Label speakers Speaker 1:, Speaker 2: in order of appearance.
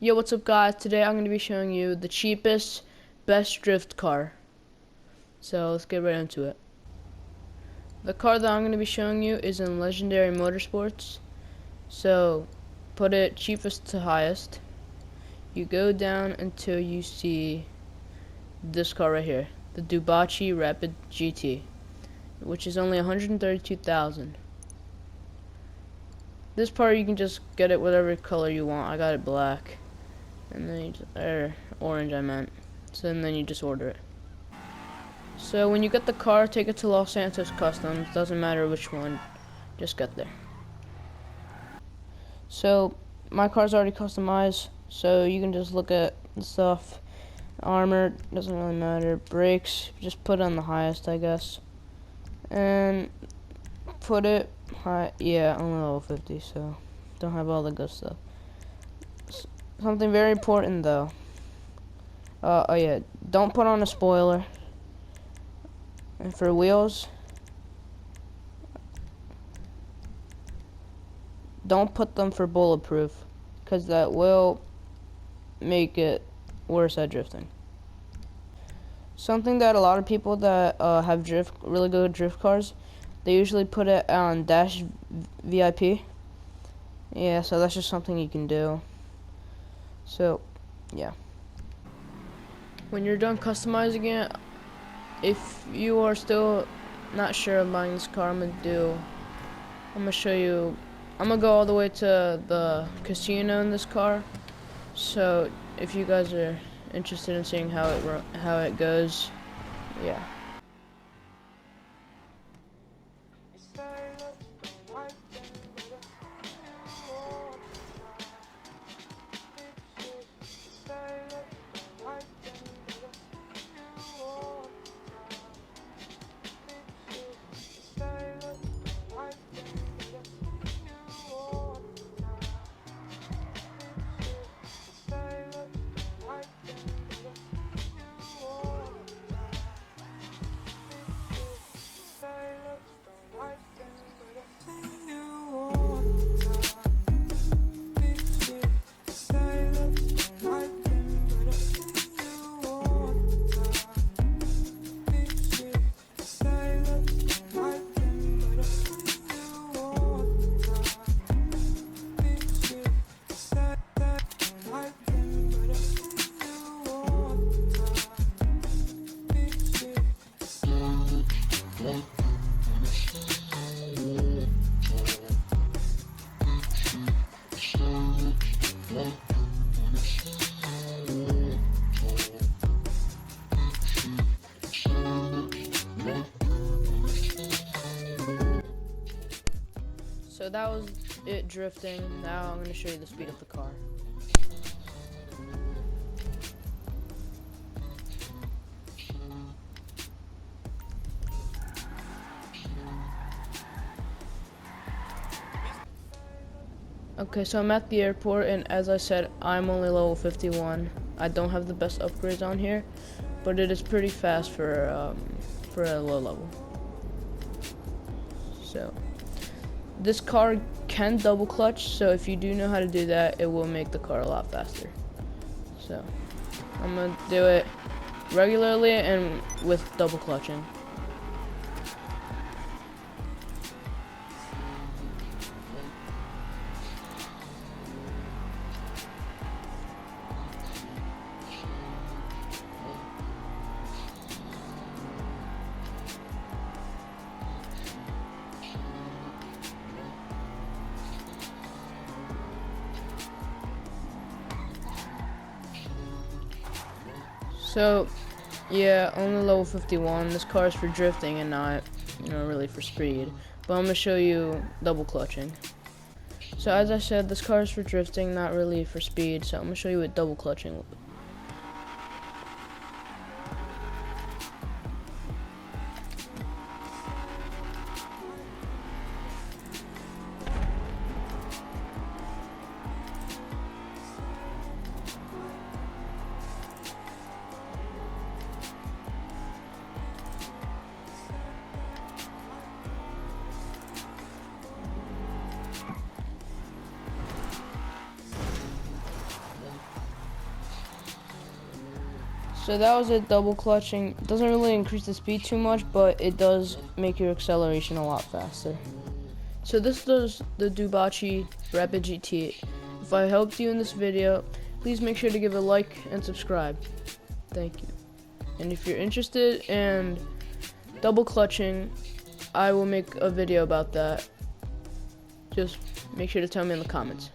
Speaker 1: Yo, what's up guys? Today I'm going to be showing you the cheapest, best drift car. So let's get right into it. The car that I'm going to be showing you is in Legendary Motorsports. So put it cheapest to highest. You go down until you see this car right here, the Dubachi Rapid GT, which is only $132,000. This part you can just get it whatever color you want. I got it black. And then orange I meant. So then you just order it. So when you get the car, take it to Los Santos Customs. Doesn't matter which one, just get there. So my car's already customized, so you can just look at the stuff. Armor doesn't really matter. Brakes, just put it on the highest, I guess, and put it high. Yeah, only level 50, so don't have all the good stuff. Something very important though. Oh yeah, don't put on a spoiler. And for wheels, don't put them for bulletproof, because that will make it worse at drifting. Something that a lot of people that have really good drift cars, they usually put it on dash VIP. Yeah, so that's just something you can do. So, yeah. When you're done customizing it, if you are still not sure of buying this car, I'm gonna show you. I'm gonna go all the way to the casino in this car. So if you guys are interested in seeing how it goes, yeah. So that was it drifting. Now I'm going to show you the speed of the car. Okay, so I'm at the airport, and as I said, I'm only level 51. I don't have the best upgrades on here, but it is pretty fast for a low level. So this car can double clutch, so if you do know how to do that, it will make the car a lot faster. So I'm gonna do it regularly and with double clutching. So, yeah, only level 51. This car is for drifting and not, really for speed. But I'm going to show you double clutching. So, as I said, this car is for drifting, not really for speed. So, I'm going to show you what double clutching. So that was it, double clutching. It doesn't really increase the speed too much, but it does make your acceleration a lot faster. So this does the Dubachi Rapid GT. If I helped you in this video, please make sure to give a like and subscribe. Thank you. And if you're interested in double clutching, I will make a video about that. Just make sure to tell me in the comments.